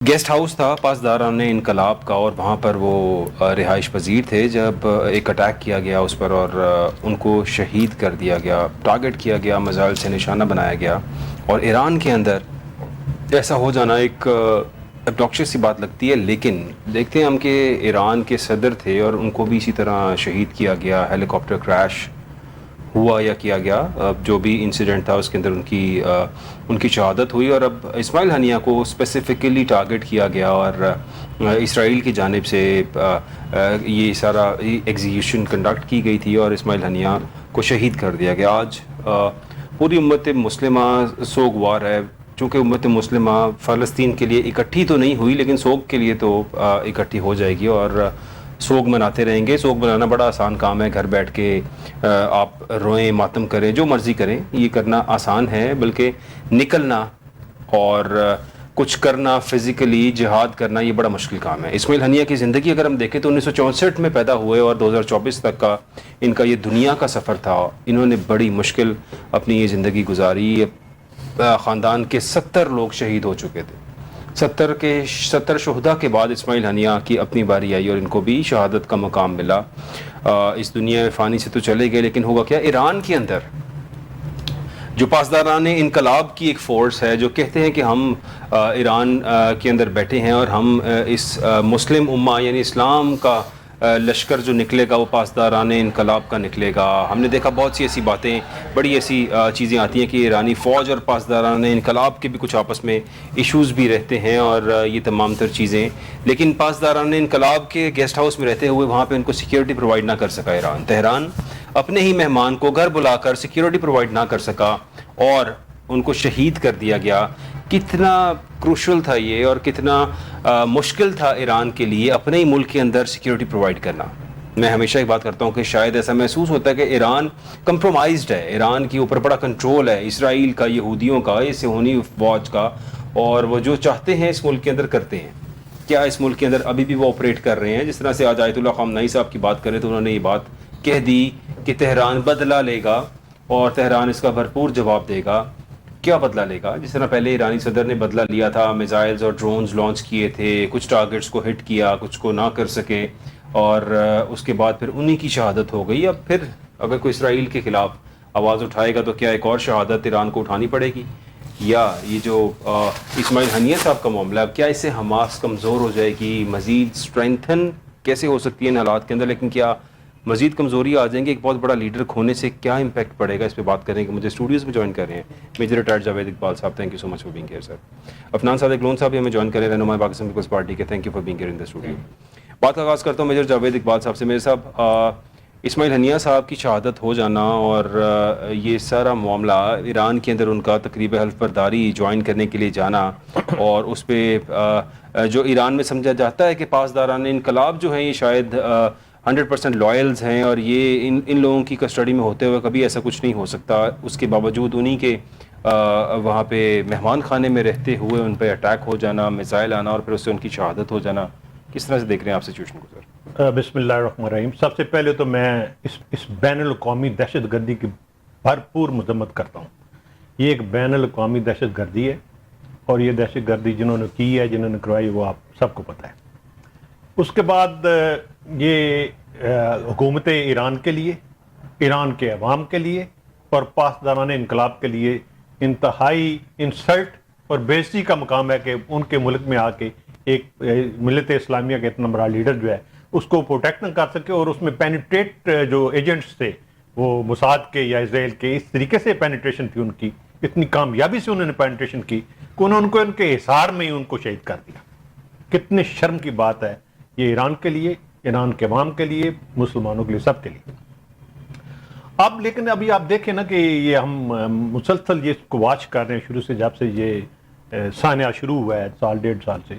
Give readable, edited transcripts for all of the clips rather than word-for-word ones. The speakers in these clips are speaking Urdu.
گیسٹ ہاؤس تھا پاسداران انقلاب کا، اور وہاں پر وہ رہائش پذیر تھے جب ایک اٹیک کیا گیا اس پر، اور ان کو شہید کر دیا گیا، ٹارگٹ کیا گیا، میزائل سے نشانہ بنایا گیا. اور ایران کے اندر ایسا ہو جانا ایک ابناکشس سی بات لگتی ہے، لیکن دیکھتے ہیں ہم کہ ایران کے صدر تھے اور ان کو بھی اسی طرح شہید کیا گیا. ہیلی کاپٹر کریش ہوا یا کیا گیا، جو بھی انسیڈنٹ تھا اس کے اندر ان کی شہادت ہوئی. اور اب اسماعیل ہنیہ کو اسپیسیفکلی ٹارگٹ کیا گیا، اور اسرائیل کی جانب سے یہ سارا ایگزیکیوشن کنڈکٹ کی گئی تھی اور اسماعیل ہنیہ کو شہید کر دیا گیا. آج پوری امت مسلمہ سوگوار ہے، چونکہ امت مسلمہ فلسطین کے لیے اکٹھی تو نہیں ہوئی لیکن سوگ کے لیے تو اکٹھی ہو جائے گی، اور سوگ مناتے رہیں گے. سوگ منانا بڑا آسان کام ہے، گھر بیٹھ کے آپ روئیں، ماتم کریں، جو مرضی کریں، یہ کرنا آسان ہے، بلکہ نکلنا اور کچھ کرنا، فزیکلی جہاد کرنا، یہ بڑا مشکل کام ہے. اسماعیل ہنیہ کی زندگی اگر ہم دیکھیں تو 1964 میں پیدا ہوئے اور 2024 تک کا ان کا یہ دنیا کا سفر تھا. انہوں نے بڑی مشکل اپنی یہ زندگی گزاری. خاندان کے 70 لوگ شہید ہو چکے تھے. 70 شہداء کے بعد اسماعیل ہنیہ کی اپنی باری آئی اور ان کو بھی شہادت کا مقام ملا. اس دنیا فانی سے تو چلے گئے، لیکن ہوگا کیا؟ ایران کے اندر جو پاسداران انقلاب کی ایک فورس ہے، جو کہتے ہیں کہ ہم ایران کے اندر بیٹھے ہیں اور ہم اس مسلم امہ یعنی اسلام کا لشکر جو نکلے گا وہ پاسداران انقلاب کا نکلے گا. ہم نے دیکھا بہت سی ایسی باتیں، بڑی ایسی چیزیں آتی ہیں کہ ایرانی فوج اور پاسداران انقلاب کے بھی کچھ آپس میں ایشوز بھی رہتے ہیں، اور یہ تمام تر چیزیں. لیکن پاسداران انقلاب کے گیسٹ ہاؤس میں رہتے ہوئے وہاں پہ ان کو سیکیورٹی پرووائڈ نہ کر سکا ایران. تہران اپنے ہی مہمان کو گھر بلا کر سیکیورٹی پرووائڈ نہ کر سکا اور ان کو شہید کر دیا گیا. کتنا کروشل تھا یہ، اور کتنا مشکل تھا ایران کے لیے اپنے ہی ملک کے اندر سیکیورٹی پرووائڈ کرنا. میں ہمیشہ ایک بات کرتا ہوں کہ شاید ایسا محسوس ہوتا ہے کہ ایران کمپرومائزڈ ہے، ایران کے اوپر بڑا کنٹرول ہے اسرائیل کا، یہودیوں کا، اس صہیونی فوج کا، اور وہ جو چاہتے ہیں اس ملک کے اندر کرتے ہیں. کیا اس ملک کے اندر ابھی بھی وہ آپریٹ کر رہے ہیں؟ جس طرح سے آج آیت اللہ خامنئی صاحب کی بات کریں تو انہوں نے یہ بات کہہ دی کہ تہران بدلہ لے گا اور تہران اس کا بھرپور جواب دے گا. کیا بدلہ لے گا؟ جس طرح پہلے ایرانی صدر نے بدلہ لیا تھا، میزائلز اور ڈرونز لانچ کیے تھے، کچھ ٹارگٹس کو ہٹ کیا، کچھ کو نہ کر سکے، اور اس کے بعد پھر انہی کی شہادت ہو گئی. اب پھر اگر کوئی اسرائیل کے خلاف آواز اٹھائے گا تو کیا ایک اور شہادت ایران کو اٹھانی پڑے گی؟ یا یہ جو اسماعیل ہنیہ صاحب کا معاملہ، کیا اس سے حماس کمزور ہو جائے گی؟ مزید اسٹرینتھن کیسے ہو سکتی ہے ان حالات کے اندر؟ لیکن کیا مزید کمزوری آ جائیں گے؟ ایک بہت بڑا لیڈر کھونے سے کیا امپیکٹ پڑے گا؟ اس پہ بات کریں کہ مجھے اسٹوڈیوز میں جوائن کر رہے ہیں میجر ریٹائرڈ جاوید اقبال صاحب. Thank you so much for being here sir. Afnan Sadiq loan صاحب بھی ہمیں جوائن کر رہے ہیں، رہنماء پاکستان پیپلز پارٹی کے. Thank you for being here in the studio. بات کا آغاز کرتا ہوں میجر جاوید اقبال صاحب سے. میرے صاحب، اسماعیل ہنیہ صاحب کی شہادت ہو جانا اور یہ سارا معاملہ، ایران کے اندر ان کا تقریب حلف برداری جوائن کرنے کے لیے جانا، اور اس پہ جو ایران میں سمجھا جاتا ہے کہ پاسداران انقلاب جو ہیں یہ شاید 100% لائلز ہیں، اور یہ ان لوگوں کی کسٹڈی میں ہوتے ہوئے کبھی ایسا کچھ نہیں ہو سکتا. اس کے باوجود انہی کے وہاں پہ مہمان خانے میں رہتے ہوئے ان پہ اٹیک ہو جانا، میزائل آنا، اور پھر اس سے ان کی شہادت ہو جانا. کس طرح سے دیکھ رہے ہیں آپ سچویشن کو سر؟ بسم اللہ الرحمن الرحیم. سب سے پہلے تو میں اس بین الاقوامی دہشت گردی کی بھرپور مذمت کرتا ہوں. یہ ایک بین الاقوامی دہشت گردی ہے، اور یہ دہشت گردی جنہوں نے کی ہے، جنہوں نے کروائی، وہ آپ سب کو پتہ ہے. اس کے بعد یہ حکومت ایران کے لیے، ایران کے عوام کے لیے اور پاسداران انقلاب کے لیے انتہائی انسلٹ اور بےعزتی کا مقام ہے کہ ان کے ملک میں آ کے ایک ملت اسلامیہ کا اتنا بڑا لیڈر جو ہے اس کو پروٹیکٹ نہ کر سکے، اور اس میں پینیٹریٹ جو ایجنٹس تھے وہ موساد کے یا اسرائیل کے، اس طریقے سے پینیٹریشن تھی ان کی، اتنی کامیابی سے انہوں نے پینیٹریشن کی کہ انہوں نے ان کے حصار میں ہی ان کو شہید کر دیا. کتنے شرم کی بات ہے یہ ایران کے لیے، ایران کے عوام کے لیے، مسلمانوں کے لیے، سب کے لیے. اب لیکن ابھی آپ دیکھیں نا کہ یہ ہم مسلسل یہ کو واچ کر رہے ہیں شروع سے، جب سے یہ سانحہ شروع ہوا ہے سال ڈیڑھ سال سے،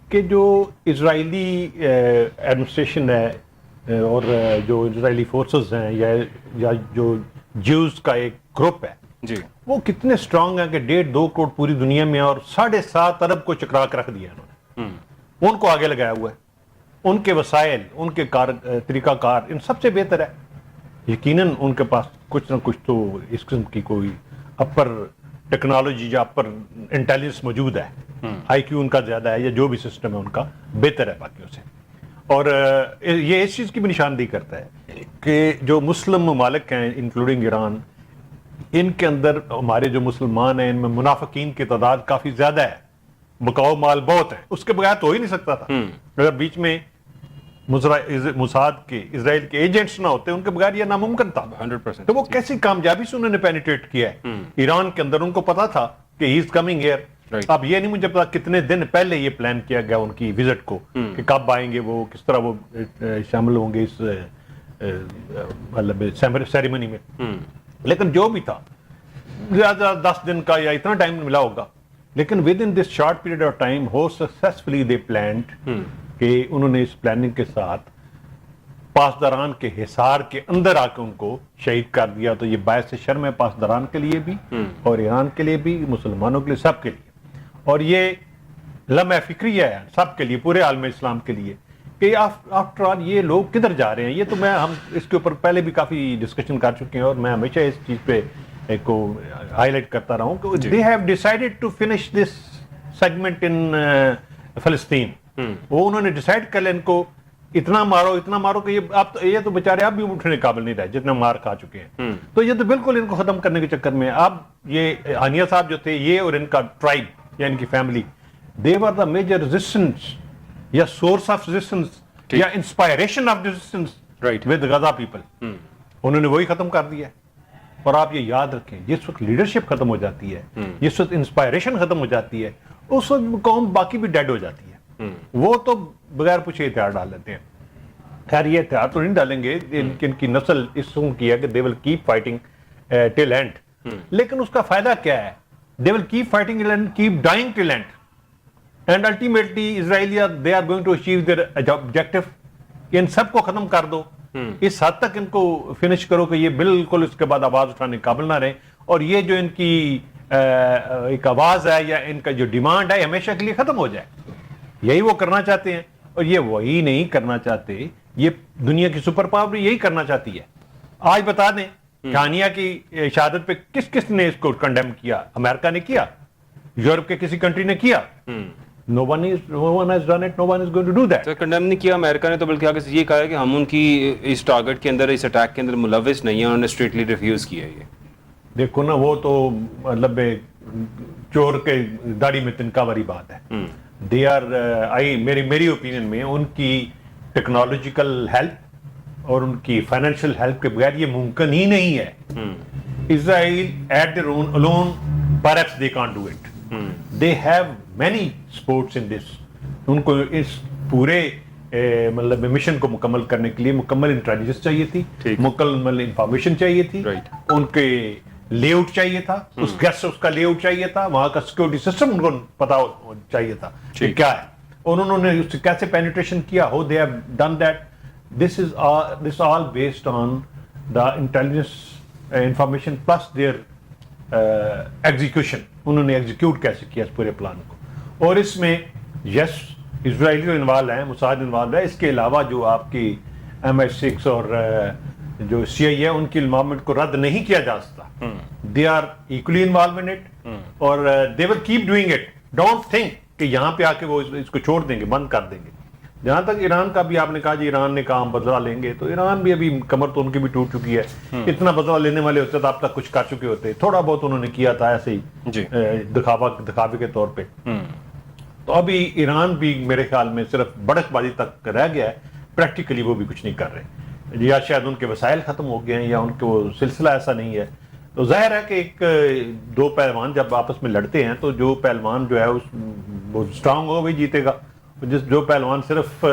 کہ جو اسرائیلی ایڈمنسٹریشن ہے اور جو اسرائیلی فورسز ہیں یا جو جیوز کا ایک گروپ ہے جی، وہ کتنے اسٹرانگ ہیں کہ 1.5-2 کروڑ پوری دنیا میں، اور 7.5 ارب کو چکرا کے رکھ دیا انہوں نے. ان کو آگے لگایا ہوا ہے، ان کے وسائل، ان کے طریقہ کار ان سب سے بہتر ہے. یقیناً ان کے پاس کچھ نہ کچھ تو اس قسم کی کوئی اپر ٹیکنالوجی جہاں پر انٹیلیجنس موجود ہے، آئی کیو ان کا زیادہ ہے یا جو بھی سسٹم ہے ان کا بہتر ہے باقیوں سے. اور یہ اس چیز کی بھی نشاندہی کرتا ہے کہ جو مسلم ممالک ہیں انکلوڈنگ ایران، ان کے اندر ہمارے جو مسلمان ہیں ان میں منافقین کی تعداد کافی زیادہ ہے، بکاؤ مال بہت ہے. اس کے بغیر تو ہو ہی نہیں سکتا تھا. اگر بیچ میں موساد کے اسرائیل کے ایجنٹس نہ ہوتے، ان کے بغیر یہ ناممکن تھا. 100%. تو وہ کیسی کامیابی سے انہوں نے پینیٹریٹ کیا ہے ایران کے اندر. ان کو پتا تھا کہ ہی از کمنگ ہیئر. اب یہ نہیں مجھے پتا کتنے دن پہلے یہ پلان کیا گیا ان کی وزٹ کو کہ کب آئیں گے وہ، کس طرح وہ شامل ہوں گے اس مطلب سیریمنی میں. لیکن جو بھی تھا زیادہ 10 دن کا یا اتنا ٹائم ملا ہوگا، لیکن with in this short period of time who successfully they planned کہ انہوں نے اس پلاننگ کے ساتھ پاسداران کے حصار کے اندر آ کے ان کو شہید کر دیا. تو یہ باعث شرم ہے پاسداران کے لیے بھی اور ایران کے لیے بھی، مسلمانوں کے لیے، سب کے لیے. اور یہ لمحہ فکریہ ہے سب کے لیے، پورے عالم اسلام کے لیے کہ آفٹر آل یہ لوگ کدھر جا رہے ہیں. یہ تو ہم اس کے اوپر پہلے بھی کافی ڈسکشن کر چکے ہیں اور میں ہمیشہ اس چیز پہ کو ہائی لائٹ کرتا رہا ہوں کہ they have decided to finish this segment in فلسطین. وہ انہوں نے ڈیسائیڈ کر لیا ان کو اتنا مارو کہ یہ تو بیچارے اب بھی اٹھنے قابل نہیں رہے جتنا مار کھا چکے ہیں. تو یہ تو بالکل ان کو ختم کرنے کے چکر میں اب یہ ہانیہ صاحب جو تھے، یہ اور ان کا ٹرائب یا ان کی family, they were the major resistance یا source of resistance یا inspiration of resistance with Gaza people. انہوں نے وہی ختم کر دیا ہے. اور آپ یہ یاد رکھیں جس وقت لیڈرشپ ختم ہو جاتی ہے، جس وقت انسپائریشن ختم ہو جاتی ہے، اس وقت قوم باقی بھی ڈیڈ ہو جاتی ہے. وہ تو بغیر پوچھے ہتھیار ڈال لیتے ہیں. خیر یہ ہتھیار تو نہیں ڈالیں گے، ان کی نسل اس قسم کی ہے کہ they will keep fighting till end. لیکن اس کا فائدہ کیا ہے؟ They will keep fighting and keep dying till end. And ultimately Israelia they are going to achieve their objective. ان سب کو ختم کر دو، اس حد تک ان کو فنش کرو کہ یہ بالکل اس کے بعد آواز اٹھانے قابل نہ رہے. اور یہ جو ان کی ایک آواز ہے یا ان کا جو ڈیمانڈ ہے ہمیشہ کے لیے ختم ہو جائے. یہی وہ کرنا چاہتے ہیں. اور یہ وہی نہیں کرنا چاہتے، یہ دنیا کی سپر پاور یہی کرنا چاہتی ہے. آج بتا دیں ہانیہ کی شہادت پہ کس نے اس کو کنڈیم کیا؟ امریکہ نے کیا، یورپ کے کسی کنٹری نے کیا. No one has done it, no one is going to do that. Sir condemn نہیں کیا امریکہ نے، تو بلکہ آگے سے یہ کہا ہے کہ ہم ان کی اس ٹارگٹ کے اندر، اس اٹیک کے اندر ملوث نہیں ہیں. انہوں نے اسٹریٹلی ریفیوز کیا ہے. یہ دیکھو نا، وہ تو مطلب چور کے داڑھی میں تنکا والی بات ہے. دے آر میری اوپینین میں ان کی ٹیکنالوجیکل ہیلپ اور ان کی فائنینشیل ہیلپ کے بغیر یہ ممکن ہی نہیں ہے. اسرائیل at their own alone perhaps they can't do it. They have many sports in this. ان کو اس پورے مطلب مشن کو مکمل کرنے کے لیے مکمل انٹیلیجنس چاہیے تھی، مکمل انفارمیشن چاہیے تھی، ان کے لے آؤٹ چاہیے تھا، اس گیسٹ اس کا لے آؤٹ چاہیے تھا، وہاں کا سیکورٹی سسٹم ان کو پتا چاہیے تھا کہ کیا ہے، اور انہوں نے اس سے کیسے پینیٹریشن کیا. How they have done that. This all based on the intelligence information plus their execution. انہوں نے ایگزیکیوٹ کیسے کیا اس پورے پلان کو. اور اس میں یس اسرائیلی انوالو ہیں، موساد انوالو ہے. اس کے علاوہ جو آپ کی MI6 اور جو CIA ہے ان کی انوالومنٹ کو رد نہیں کیا جا سکتا. They are equally involved in it اور they will keep doing it. Don't think کہ یہاں پہ آ کے وہ اس کو چھوڑ دیں گے، بند کر دیں گے. جہاں تک ایران کا بھی آپ نے کہا جی ایران نے کہا ہم بدلہ لیں گے، تو ایران بھی ابھی کمر تو ان کی بھی ٹوٹ چکی ہے. اتنا بدلہ لینے والے ہوتے تو آپ تک کچھ کر چکے ہوتے. تھوڑا بہت انہوں نے کیا تھا ایسے ہی دکھاوے کے طور پہ. تو ابھی ایران بھی میرے خیال میں صرف بڑک بازی تک رہ گیا ہے، پریکٹیکلی وہ بھی کچھ نہیں کر رہے. یا شاید ان کے وسائل ختم ہو گئے ہیں یا ان کو وہ سلسلہ ایسا نہیں ہے. تو ظاہر ہے کہ ایک دو پہلوان جب آپس میں لڑتے ہیں تو جو پہلوان جو ہے وہ اسٹرانگ ہو وہی جیتے گا. جو پہلوان صرف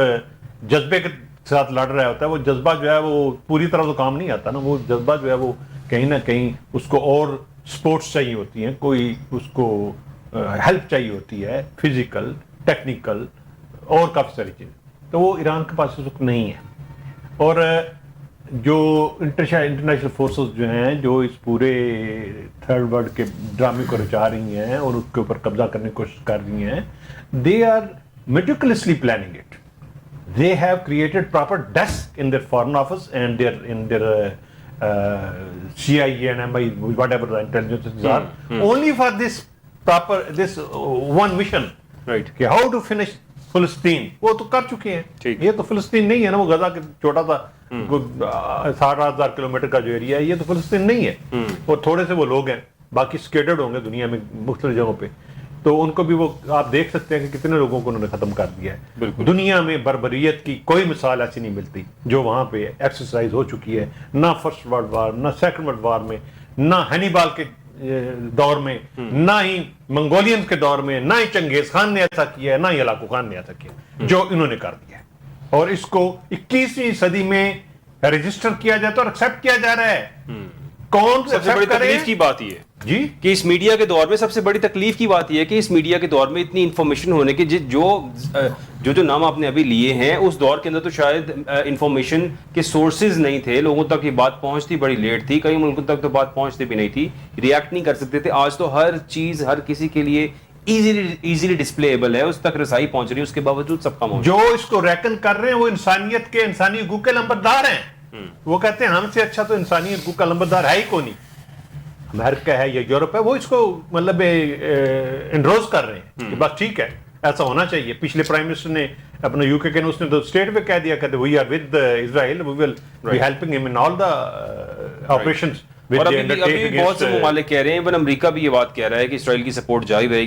جذبے کے ساتھ لڑ رہا ہوتا ہے، وہ جذبہ جو ہے وہ پوری طرح تو کام نہیں آتا نا. وہ جذبہ جو ہے وہ کہیں نہ کہیں اس کو اور سپورٹس چاہیے ہوتی ہیں، کوئی اس کو ہیلپ چاہیے ہوتی ہے، فزیکل، ٹیکنیکل اور کافی ساری چیزیں. تو وہ ایران کے پاس اس وقت نہیں ہے. اور جو انٹرنیشنل فورسز جو ہیں جو اس پورے تھرڈ ورلڈ کے ڈرامے کو رچا رہی ہیں اور اس کے اوپر قبضہ کرنے کی کوشش کر رہی ہیں، they are meticulously planning it. They have created proper desk in their foreign office and in their CIA and MI, whatever the intelligences are, only for this one mission. Right. کہ how to finish فلسطین. وہ تو کر چکے ہیں. ٹھیک. یہ تو فلسطین نہیں ہے نا, وہ غزہ کے چھوٹا سا 60,000 کلومیٹر کا جو ایریا ہے, یہ تو فلسطین نہیں ہے. اور تھوڑے سے وہ لوگ ہیں, باقی اسکیٹرڈ ہوں گے دنیا میں مختلف جگہوں پہ. تو ان کو بھی وہ آپ دیکھ سکتے ہیں کہ کتنے لوگوں کو انہوں نے ختم کر دیا ہے. دنیا میں بربریت کی کوئی مثال ایسی نہیں ملتی جو وہاں پہ ایکسرسائز ہو چکی ہے, نہ فرسٹ ورلڈ وار, نہ سیکنڈ ورلڈ وار میں, نہ ہینیبال کے دور میں, نہ ہی منگولین کے دور میں, نہ ہی چنگیز خان نے ایسا کیا ہے, نہ ہی ہلاکو خان نے ایسا کیا جو انہوں نے کر دیا ہے. اور اس کو 21ویں صدی میں رجسٹر کیا جاتا ہے اور ایکسیپٹ کیا جا رہا ہے. کون سب سے بڑی تکلیف کی بات یہ ہے جی کہ اس میڈیا کے دور میں سب سے بڑی تکلیف کی بات یہ ہے کہ اس میڈیا کے دور میں اتنی انفارمیشن ہونے کے جو نام آپ نے ابھی لیے ہیں, اس دور کے اندر تو شاید انفارمیشن کے سورسز نہیں تھے, لوگوں تک یہ بات پہنچتی بڑی لیٹ تھی, کئی ملکوں تک تو بات پہنچتی بھی نہیں تھی, ریئیکٹ نہیں کر سکتے تھے. آج تو ہر چیز ہر کسی کے لیے ایزیلی ڈسپلیبل ہے, اس تک رسائی پہنچ رہی ہے, اس کے باوجود سب کام ہو. جو اس کو ریکن کر رہے ہیں وہ انسانیت کے انسانی حقوق کے لمبردار ہیں. وہ کہتے ہیں ہم سے اچھا تو انسانی حقوق کا لمبردار ہے ہی کو نہیں, امریکہ ہے یا یورپ ہے, وہ اس کو مطلب انڈروز کر رہے ہیں کہ بس ٹھیک ہے ایسا ہونا چاہیے. پچھلے پرائم منسٹر نے اپنا UK کے اس نے تو اسٹیٹ پہ کہہ دیا, کہتے we are with Israel, we will be helping ہم ان آل دا آپریشنز. اور ابھی بہت سے ممالک کہہ رہے ہیں, ایون امریکہ بھی یہ بات کہہ رہا ہے کہ اسرائیل کی سپورٹ جاری رہے